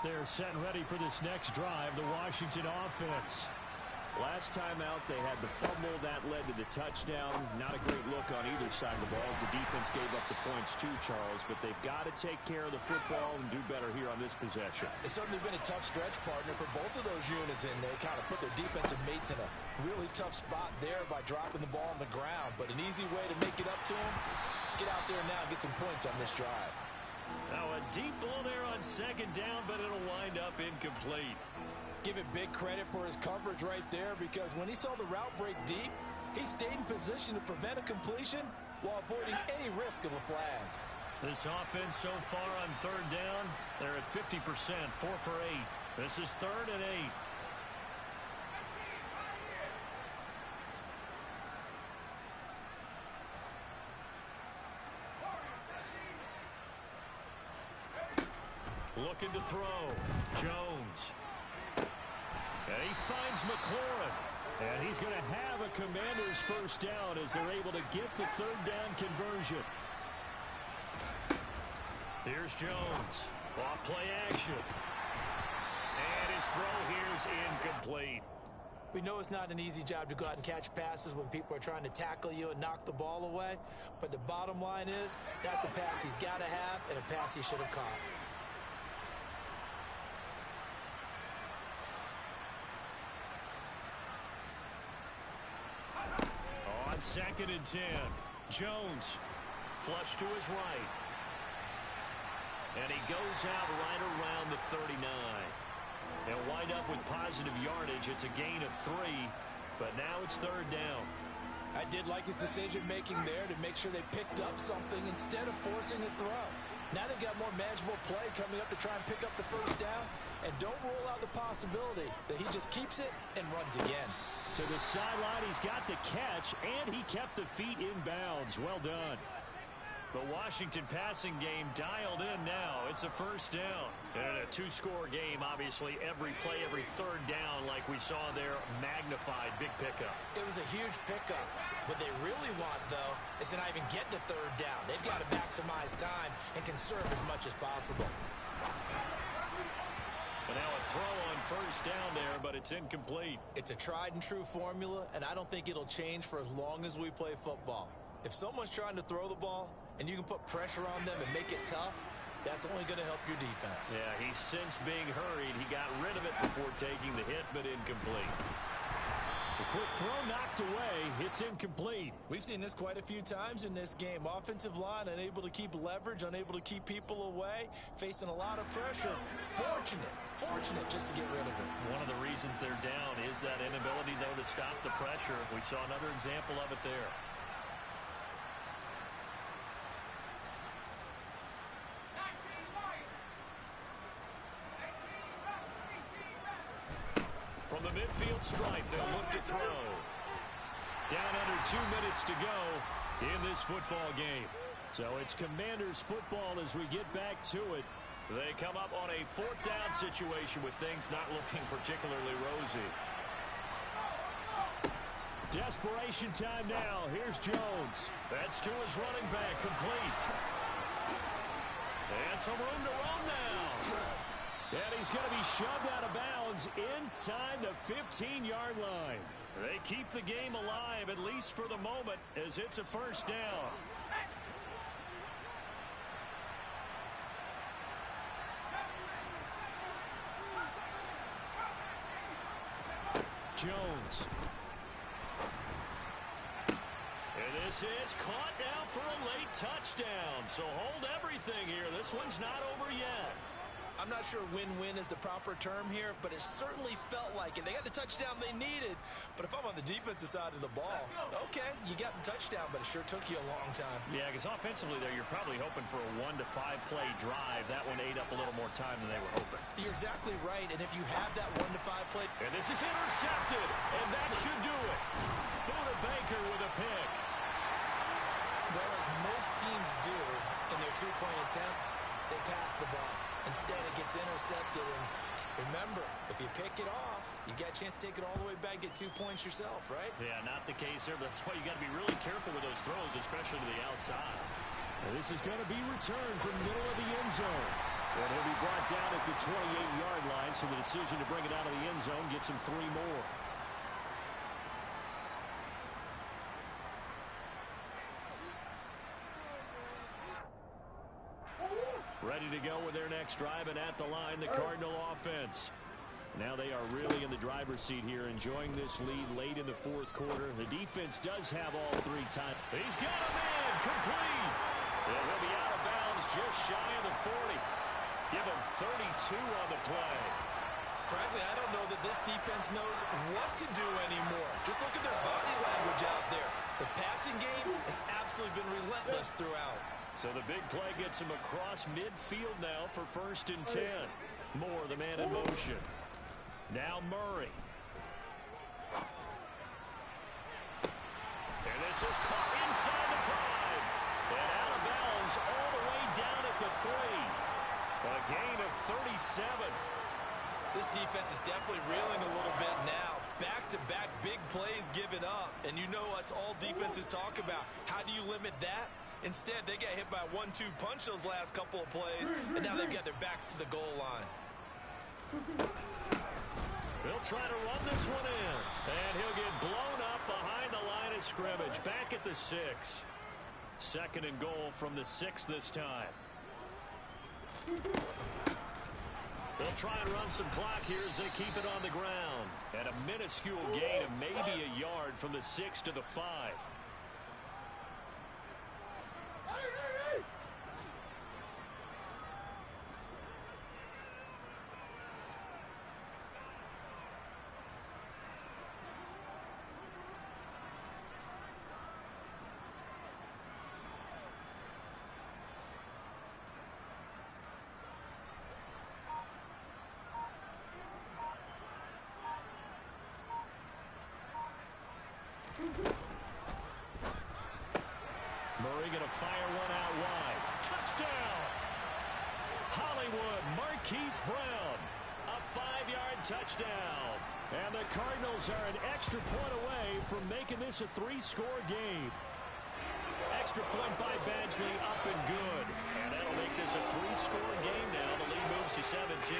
there setting ready for this next drive, the Washington offense. Last time out, they had the fumble that led to the touchdown. Not a great look on either side of the ball as the defense gave up the points too, Charles. But they've got to take care of the football and do better here on this possession. It's certainly been a tough stretch, partner, for both of those units, and they kind of put their defensive mates in a really tough spot there by dropping the ball on the ground. But an easy way to make it up to them, get out there now and get some points on this drive. Now a deep ball there on second down, but it'll wind up incomplete. Give it big credit for his coverage right there, because when he saw the route break deep, he stayed in position to prevent a completion while avoiding any risk of a flag. This offense so far on third down, they're at 50%, 4 for 8. This is 3rd and 8. Looking to throw. Jones. And he finds McLaurin. And he's going to have a Commanders first down as they're able to get the third down conversion. Here's Jones. Off play action. And his throw here's incomplete. We know it's not an easy job to go out and catch passes when people are trying to tackle you and knock the ball away. But the bottom line is, that's a pass he's got to have and a pass he should have caught. On 2nd and 10, Jones flush to his right. And he goes out right around the 39. They'll wind up with positive yardage. It's a gain of 3, but now it's 3rd down. I did like his decision-making there to make sure they picked up something instead of forcing the throw. Now they got more manageable play coming up to try and pick up the first down, and don't rule out the possibility that he just keeps it and runs again. To the sideline, he's got the catch, and he kept the feet in bounds. Well done. The Washington passing game dialed in now. It's a first down. And a 2-score game, obviously. Every play, every third down, like we saw there, magnified. Big pickup. It was a huge pickup. What they really want, though, is to not even get to third down. They've got to maximize time and conserve as much as possible. But now a throw on first down there, but it's incomplete. It's a tried-and-true formula, and I don't think it'll change for as long as we play football. If someone's trying to throw the ball, and you can put pressure on them and make it tough, that's only going to help your defense. Yeah, he's since being hurried. He got rid of it before taking the hit, but incomplete. The quick throw knocked away. It's incomplete. We've seen this quite a few times in this game. Offensive line unable to keep leverage, unable to keep people away, facing a lot of pressure. Fortunate just to get rid of it. One of the reasons they're down is that inability, though, to stop the pressure. We saw another example of it there. From the midfield stripe, they'll look to throw. Down under 2 minutes to go in this football game. So it's Commanders football as we get back to it. They come up on a 4th down situation with things not looking particularly rosy. Desperation time now. Here's Jones. That's to his running back, complete. And some room to run now. And he's going to be shoved out of bounds inside the 15-yard line. They keep the game alive, at least for the moment, as it's a first down. Jones. And this is caught now for a late touchdown. So hold everything here. This one's not over yet. I'm not sure win-win is the proper term here, but it certainly felt like it. They got the touchdown they needed, but if I'm on the defensive side of the ball, okay, you got the touchdown, but it sure took you a long time. Yeah, because offensively there, you're probably hoping for a 1 to 5 play drive. That one ate up a little more time than they were hoping. You're exactly right, and if you have that 1 to 5 play. And this is intercepted, and that should do it. Buda Baker with a pick. Well, as most teams do in their 2-point attempt, they pass the ball. Instead, it gets intercepted, and remember, if you pick it off, you got a chance to take it all the way back, get 2 points yourself, right? Yeah, not the case there. That's why you got to be really careful with those throws, especially to the outside. And this is going to be returned from the middle of the end zone. And he'll be brought down at the 28-yard line, so the decision to bring it out of the end zone gets him 3 more. Ready to go with their next drive, and at the line, the Cardinal offense. Now they are really in the driver's seat here, enjoying this lead late in the fourth quarter. The defense does have all 3 times. He's got a man complete. And he'll be out of bounds just shy of the 40. Give him 32 on the play. Frankly, I don't know that this defense knows what to do anymore. Just look at their body language out there. The passing game has absolutely been relentless throughout. So the big play gets him across midfield now for 1st and 10. Moore, the man in motion. Now Murray. And this is caught inside the 5. And out of bounds all the way down at the 3. A gain of 37. This defense is definitely reeling a little bit now. Back-to-back big plays given up. And you know what's all defenses talk about. How do you limit that? Instead, they got hit by a 1-2 punch those last couple of plays. And now they've got their backs to the goal line. They'll try to run this one in. And he'll get blown up behind the line of scrimmage. Back at the 6. 2nd and goal from the 6 this time. They'll try and run some clock here as they keep it on the ground. And a minuscule gain of maybe a yard from the 6 to the 5. Murray going to fire one out wide. Touchdown! Hollywood Marquise Brown. A 5-yard touchdown. And the Cardinals are an extra point away from making this a 3-score game. Extra point by Badgley, up and good. And that'll make this a 3-score game now. The lead moves to 17.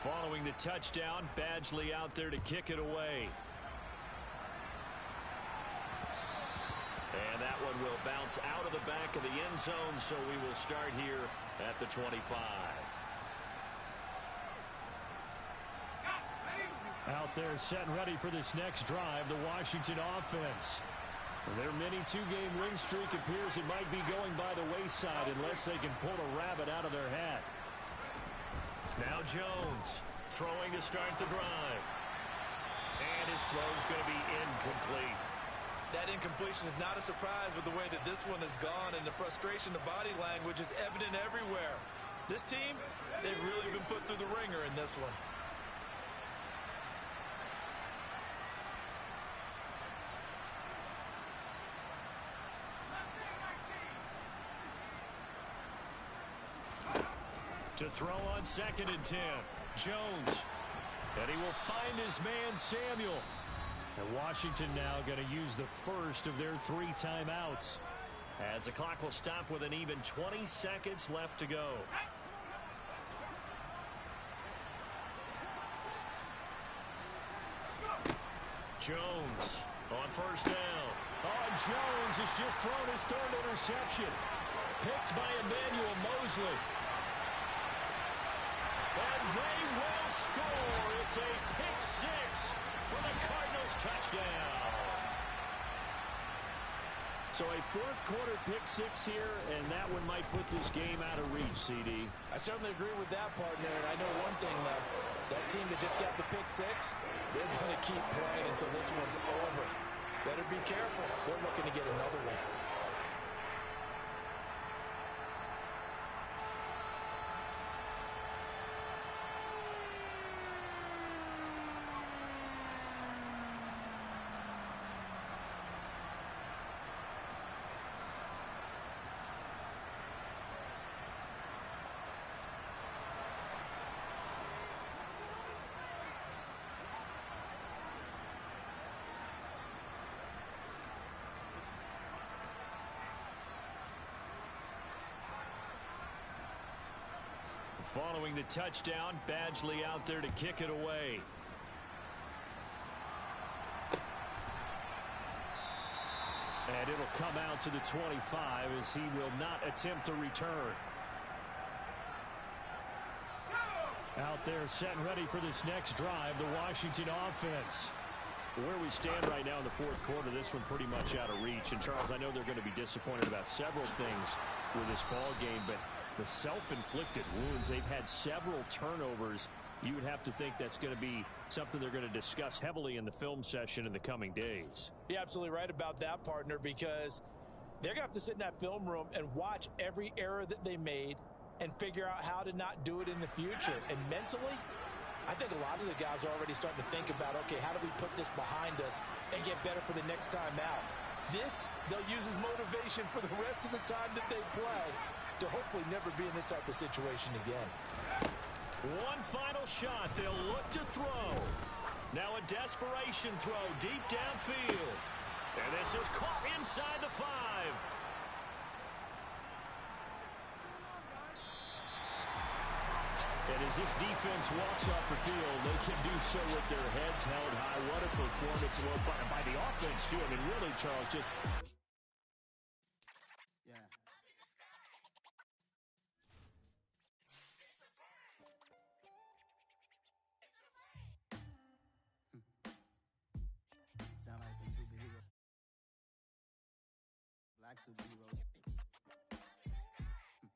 Following the touchdown, Badgley out there to kick it away. And that one will bounce out of the back of the end zone, so we will start here at the 25. Out there set and ready for this next drive, the Washington offense. Their mini 2-game win streak appears it might be going by the wayside unless they can pull a rabbit out of their hat. Now Jones throwing to start the drive. And his throw is going to be incomplete. That incompletion is not a surprise with the way that this one has gone, and the frustration of body language is evident everywhere. This team, they've really been put through the ringer in this one. To throw on 2nd and 10. Jones. And he will find his man Samuel. And Washington now going to use the first of their 3 timeouts. As the clock will stop with an even 20 seconds left to go. Jones on 1st down. Oh, Jones has just thrown his 3rd interception. Picked by Emmanuel Mosley. And they will score. It's a pick 6 for the Cardinals touchdown. So a 4th quarter pick 6 here, and that one might put this game out of reach, CD. I certainly agree with that, partner. And I know one thing, though. That team that just got the pick 6, they're going to keep playing until this one's over. Better be careful. They're looking to get another one. Following the touchdown, Badgley out there to kick it away. And it'll come out to the 25 as he will not attempt a return. Out there set and ready for this next drive, the Washington offense. Where we stand right now in the fourth quarter, this one pretty much out of reach. And, Charles, I know they're going to be disappointed about several things with this ball game, but the self-inflicted wounds, they've had several turnovers. You would have to think that's going to be something they're going to discuss heavily in the film session in the coming days. You're absolutely right about that, partner, because they're going to have to sit in that film room and watch every error that they made and figure out how to not do it in the future. And mentally, I think a lot of the guys are already starting to think about, okay, how do we put this behind us and get better for the next time out? This, they'll use as motivation for the rest of the time that they play to hopefully never be in this type of situation again. One final shot. They'll look to throw. Now a desperation throw deep downfield. And this is caught inside the 5. And as this defense walks off the field, they can do so with their heads held high. What a performance by the offense, too. I mean, really, Charles, just... Sound like some superhero. Black superheroes.